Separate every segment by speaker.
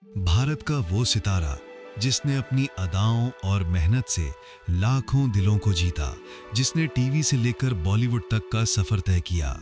Speaker 1: भारत का वो सितारा जिसने अपनी अदाओं और मेहनत से लाखों दिलों को जीता, जिसने टीवी से लेकर बॉलीवुड तक का सफर तय किया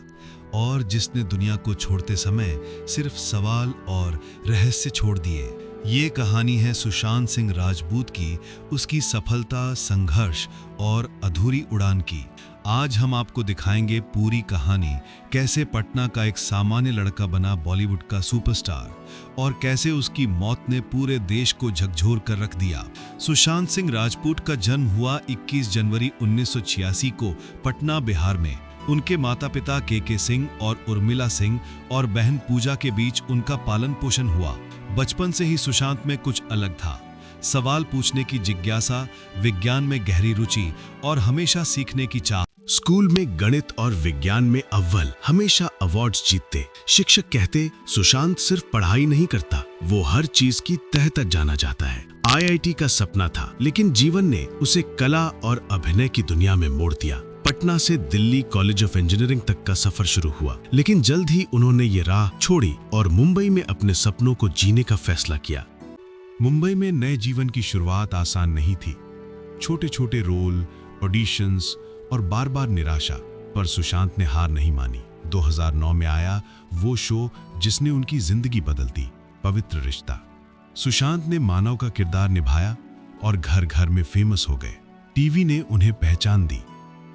Speaker 1: और जिसने दुनिया को छोड़ते समय सिर्फ सवाल और रहस्य छोड़ दिए। ये कहानी है सुशांत सिंह राजपूत की, उसकी सफलता, संघर्ष और अधूरी उड़ान की। आज हम आपको दिखाएंगे पूरी कहानी, कैसे पटना का एक सामान्य लड़का बना बॉलीवुड का सुपरस्टार और कैसे उसकी मौत ने पूरे देश को झकझोर कर रख दिया। सुशांत सिंह राजपूत का जन्म हुआ 21 जनवरी 1986 को पटना, बिहार में। उनके माता पिता के सिंह और उर्मिला सिंह और बहन पूजा के बीच उनका पालन पोषण हुआ। बचपन से ही सुशांत में कुछ अलग था। सवाल पूछने की जिज्ञासा, विज्ञान में गहरी रुचि और हमेशा सीखने की चाह।
Speaker 2: स्कूल में गणित और विज्ञान में अव्वल, हमेशा अवार्ड्स जीतते। शिक्षक कहते सुशांत सिर्फ पढ़ाई नहीं करता, वो हर चीज की तह तक जाना चाहता है। आईआईटी का सपना था, लेकिन जीवन ने उसे कला और अभिनय की दुनिया में मोड़ दिया। पटना से दिल्ली कॉलेज ऑफ इंजीनियरिंग तक का सफर शुरू हुआ, लेकिन जल्द ही उन्होंने ये राह छोड़ी और मुंबई में अपने सपनों को जीने का फैसला किया।
Speaker 3: मुंबई में नए जीवन की शुरुआत आसान नहीं थी। छोटे छोटे रोल, ऑडिशंस और बार बार निराशा, पर सुशांत ने हार नहीं मानी। 2009 में आया वो शो जिसने उनकी जिंदगी बदल दी, पवित्र रिश्ता। सुशांत ने मानव का किरदार निभाया और घर घर में फेमस हो गए। टीवी ने उन्हें पहचान दी,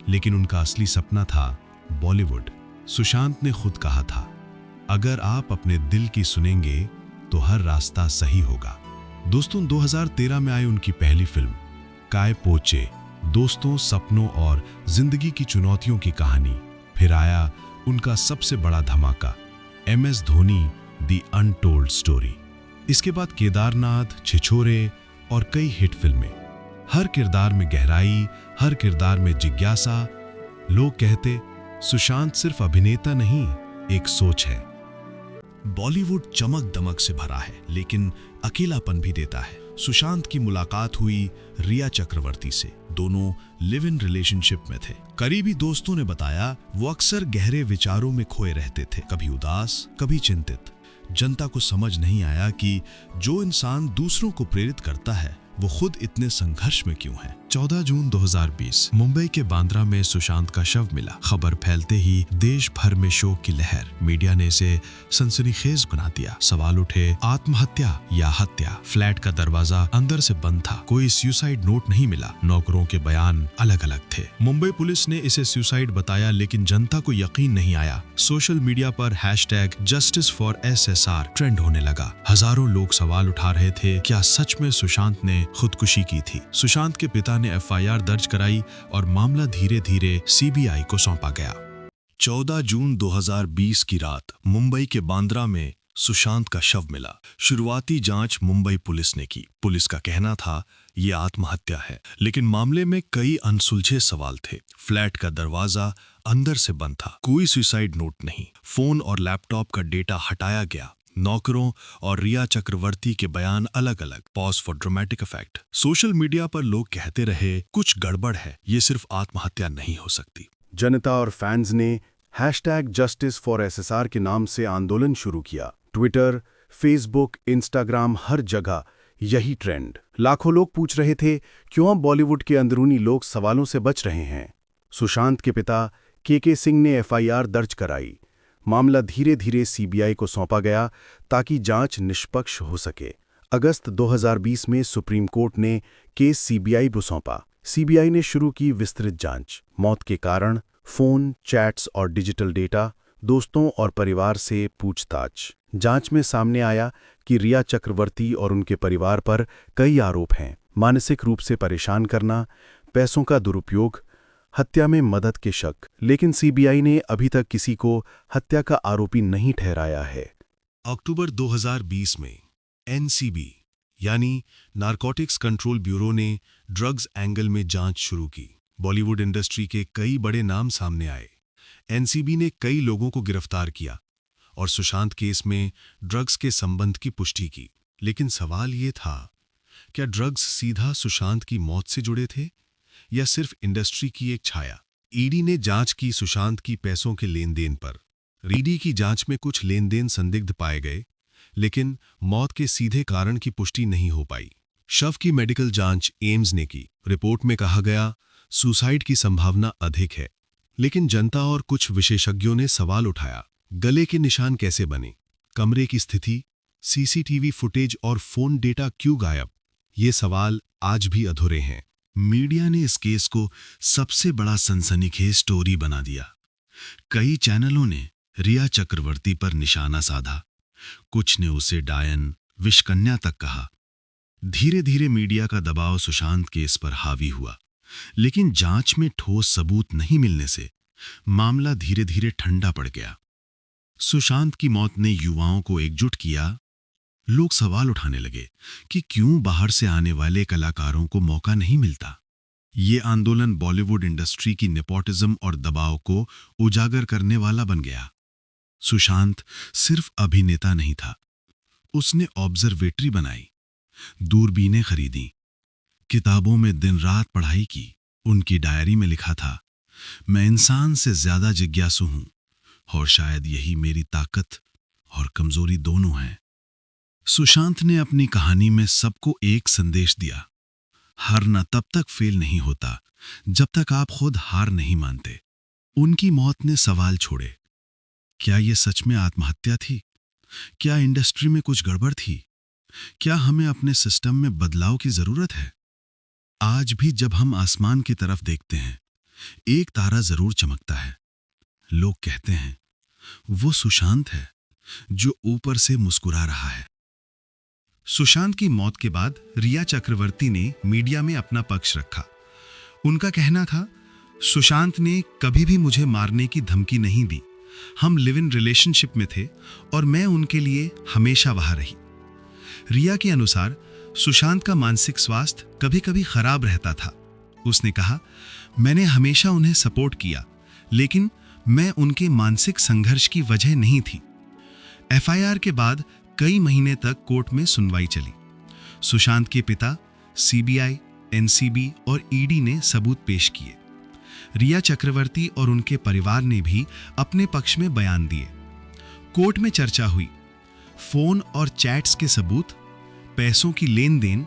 Speaker 3: लेकिन उनका असली सपना था बॉलीवुड। सुशांत ने खुद कहा था, अगर आप अपने दिल की सुनेंगे तो हर रास्ता सही होगा। दोस्तों, 2013 में आई उनकी पहली फिल्म काय पोचे, दोस्तों, सपनों और जिंदगी की चुनौतियों की कहानी। फिर आया उनका सबसे बड़ा धमाका, MS Dhoni the untold story. इसके बाद केदारनाथ, छिछोरे और कई हिट फिल्में। हर किरदार में गहराई, हर किरदार में जिज्ञासा। लोग कहते सुशांत सिर्फ अभिनेता नहीं, एक सोच है।
Speaker 2: बॉलीवुड चमक दमक से भरा है, लेकिन अकेलापन भी देता है। सुशांत की मुलाकात हुई रिया चक्रवर्ती से। दोनों लिव इन रिलेशनशिप में थे। करीबी दोस्तों ने बताया वो अक्सर गहरे विचारों में खोए रहते थे, कभी उदास, कभी चिंतित। जनता को समझ नहीं आया कि जो इंसान दूसरों को प्रेरित करता है वो खुद इतने संघर्ष में क्यों है। 14 जून 2020 मुंबई के बांद्रा में सुशांत का शव मिला। खबर फैलते ही देश भर में शोक की लहर। मीडिया ने इसे सनसनीखेज बना दिया। सवाल उठे, आत्महत्या या हत्या? फ्लैट का दरवाजा अंदर से बंद था, कोई सुसाइड नोट नहीं मिला। नौकरों के बयान अलग अलग थे। मुंबई पुलिस ने इसे सुसाइड बताया, लेकिन जनता को यकीन नहीं आया। सोशल मीडिया पर #JusticeForSSR ट्रेंड होने लगा। हजारों लोग सवाल उठा रहे थे, क्या सच में सुशांत ने खुदकुशी की थी? सुशांत के पिता ने FIR दर्ज कराई और मामला धीरे धीरे CBI को सौंपा गया। 14 जून 2020 की रात मुंबई के बांद्रा में सुशांत का शव मिला। शुरुआती जांच मुंबई पुलिस ने की। पुलिस का कहना था ये आत्महत्या है, लेकिन मामले में कई अनसुलझे सवाल थे। फ्लैट का दरवाजा अंदर से बंद था, कोई सुसाइड नोट नहीं। फोन और लैपटॉप का डेटा हटाया गया। नौकरों और रिया चक्रवर्ती के बयान अलग अलग। Pause for dramatic effect. Social media पर लोग कहते रहे कुछ गड़बड़ है, ये सिर्फ आत्महत्या नहीं हो सकती।
Speaker 4: जनता और फैंस ने #JusticeForSSR के नाम से आंदोलन शुरू किया। ट्विटर, फेसबुक, इंस्टाग्राम, हर जगह यही ट्रेंड। लाखों लोग पूछ रहे थे, क्यों बॉलीवुड के अंदरूनी लोग सवालों से बच रहे हैं? सुशांत के पिता के सिंह ने FIR दर्ज कराई। मामला धीरे धीरे CBI को सौंपा गया ताकि जांच निष्पक्ष हो सके। अगस्त 2020 में सुप्रीम कोर्ट ने केस CBI को सौंपा। CBI ने शुरू की विस्तृत जांच। मौत के कारण, फोन, चैट्स और डिजिटल डेटा, दोस्तों और परिवार से पूछताछ। जांच में सामने आया कि रिया चक्रवर्ती और उनके परिवार पर कई आरोप हैं। मानसिक रूप से परेशान करना, पैसों का दुरुपयोग, हत्या में मदद के शक। लेकिन CBI ने अभी तक किसी को हत्या का आरोपी नहीं ठहराया है।
Speaker 2: अक्टूबर 2020 में NCB यानी नारकोटिक्स कंट्रोल ब्यूरो ने ड्रग्स एंगल में जांच शुरू की। बॉलीवुड इंडस्ट्री के कई बड़े नाम सामने आए। NCB ने कई लोगों को गिरफ्तार किया और सुशांत केस में ड्रग्स के संबंध की पुष्टि की। लेकिन सवाल ये था, क्या ड्रग्स सीधा सुशांत की मौत से जुड़े थे या सिर्फ इंडस्ट्री की एक छाया? ED ने जांच की सुशांत की पैसों के लेन देन पर। ED की जांच में कुछ लेन देन संदिग्ध पाए गए।
Speaker 3: लेकिन मौत के सीधे कारण की पुष्टि नहीं हो पाई। शव की मेडिकल जांच एम्स ने की। रिपोर्ट में कहा गया सुसाइड की संभावना अधिक है, लेकिन जनता और कुछ विशेषज्ञों ने सवाल उठाया, गले के निशान कैसे बने, कमरे की स्थिति, सीसीटीवी फुटेज और फोन डेटा क्यों गायब? ये सवाल आज भी अधूरे हैं।
Speaker 2: मीडिया ने इस केस को सबसे बड़ा सनसनीखेज स्टोरी बना दिया। कई चैनलों ने रिया चक्रवर्ती पर निशाना साधा, कुछ ने उसे डायन, विषकन्या तक कहा। धीरे धीरे मीडिया का दबाव सुशांत केस पर हावी हुआ, लेकिन जांच में ठोस सबूत नहीं मिलने से मामला धीरे धीरे ठंडा पड़ गया। सुशांत की मौत ने युवाओं को एकजुट किया। लोग सवाल उठाने लगे कि क्यों बाहर से आने वाले कलाकारों को मौका नहीं मिलता। ये आंदोलन बॉलीवुड इंडस्ट्री की नेपोटिज्म और दबाव को उजागर करने वाला बन गया। सुशांत सिर्फ अभिनेता नहीं था, उसने ऑब्जर्वेटरी बनाई, दूरबीनें खरीदी, किताबों में दिन रात पढ़ाई की। उनकी डायरी में लिखा था, मैं इंसान से ज्यादा जिज्ञासु हूं और शायद यही मेरी ताकत और कमजोरी दोनों है। सुशांत ने अपनी कहानी में सबको एक संदेश दिया, हारना तब तक फेल नहीं होता जब तक आप खुद हार नहीं मानते। उनकी मौत ने सवाल छोड़े, क्या यह सच में आत्महत्या थी? क्या इंडस्ट्री में कुछ गड़बड़ थी? क्या हमें अपने सिस्टम में बदलाव की जरूरत है? आज भी जब हम आसमान की तरफ देखते हैं, एक तारा जरूर चमकता है। लोग कहते हैं वो सुशांत है जो ऊपर से मुस्कुरा रहा है। सुशांत की मौत के बाद रिया चक्रवर्ती ने मीडिया में अपना पक्ष रखा। उनका कहना था, सुशांत ने कभी भी मुझे मारने की धमकी नहीं दी। हम लिव इन रिलेशनशिप में थे और मैं उनके लिए हमेशा वहां रही। रिया के अनुसार सुशांत का मानसिक स्वास्थ्य कभी कभी खराब रहता था। उसने कहा, मैंने हमेशा उन्हें सपोर्ट किया, लेकिन मैं उनके मानसिक संघर्ष की वजह नहीं थी। एफआईआर के बाद कई महीने तक कोर्ट में सुनवाई चली। सुशांत के पिता, सीबीआई, एनसीबी और ईडी ने सबूत पेश किए। रिया चक्रवर्ती और उनके परिवार ने भी अपने पक्ष में बयान दिए। कोर्ट में चर्चा हुई, फोन और चैट्स के सबूत, पैसों की लेन देन,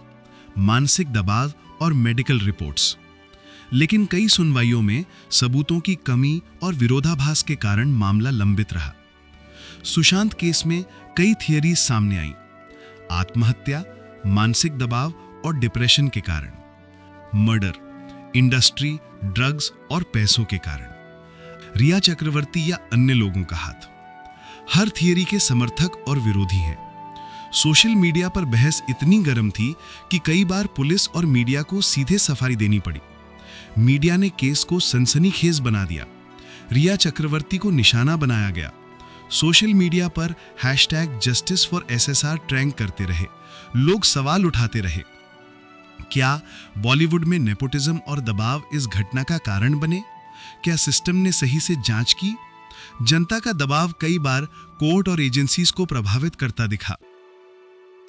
Speaker 2: मानसिक दबाव और मेडिकल रिपोर्ट्स। लेकिन कई सुनवाइयों में सबूतों की कमी और विरोधाभास के कारण मामला लंबित रहा। सुशांत केस में कई थियरीज सामने आई, आत्महत्या, मानसिक दबाव और डिप्रेशन के कारण, मर्डर, इंडस्ट्री, ड्रग्स और पैसों के कारण, रिया चक्रवर्ती या अन्य लोगों का हाथ। हर थियरी के समर्थक और विरोधी हैं। सोशल मीडिया पर बहस इतनी गर्म थी कि कई बार पुलिस और मीडिया को सीधे सफारी देनी पड़ी। मीडिया ने केस को सनसनीखेज बना दिया। रिया चक्रवर्ती को निशाना बनाया गया। सोशल मीडिया पर #JusticeForSSR ट्रेंड करते रहे। लोग सवाल उठाते रहे, क्या बॉलीवुड में नेपोटिज्म और दबाव इस घटना का कारण बने? क्या सिस्टम ने सही से जांच की? जनता का दबाव कई बार कोर्ट और एजेंसीज को प्रभावित करता दिखा।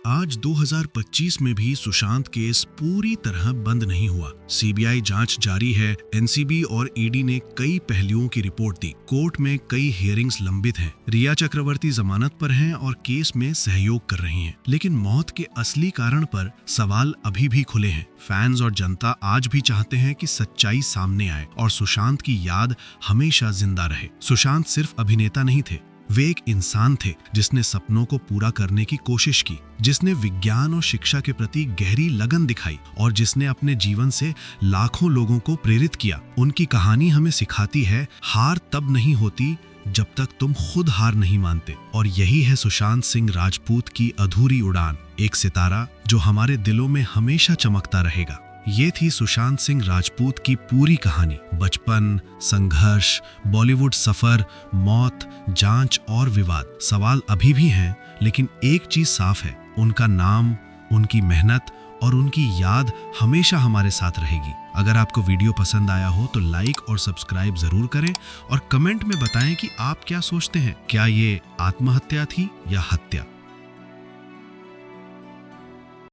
Speaker 2: आज 2025 में भी सुशांत केस पूरी तरह बंद नहीं हुआ। सीबीआई जांच जारी है। एनसीबी और ईडी ने कई पहलुओं की रिपोर्ट दी। कोर्ट में कई हियरिंग्स लंबित हैं। रिया चक्रवर्ती जमानत पर हैं और केस में सहयोग कर रही हैं। लेकिन मौत के असली कारण पर सवाल अभी भी खुले हैं। फैंस और जनता आज भी चाहते हैं कि सच्चाई सामने आए और सुशांत की याद हमेशा जिंदा रहे। सुशांत सिर्फ अभिनेता नहीं थे, वे एक इंसान थे जिसने सपनों को पूरा करने की कोशिश की, जिसने विज्ञान और शिक्षा के प्रति गहरी लगन दिखाई और जिसने अपने जीवन से लाखों लोगों को प्रेरित किया। उनकी कहानी हमें सिखाती है, हार तब नहीं होती जब तक तुम खुद हार नहीं मानते। और यही है सुशांत सिंह राजपूत की अधूरी उड़ान, एक सितारा जो हमारे दिलों में हमेशा चमकता रहेगा। ये थी सुशांत सिंह राजपूत की पूरी कहानी। बचपन, संघर्ष, बॉलीवुड सफर, मौत, जांच और विवाद। सवाल अभी भी हैं, लेकिन एक चीज साफ है, उनका नाम, उनकी मेहनत और उनकी याद हमेशा हमारे साथ रहेगी। अगर आपको वीडियो पसंद आया हो तो लाइक और सब्सक्राइब जरूर करें और कमेंट में बताएं कि आप क्या सोचते हैं, क्या ये आत्महत्या थी या हत्या।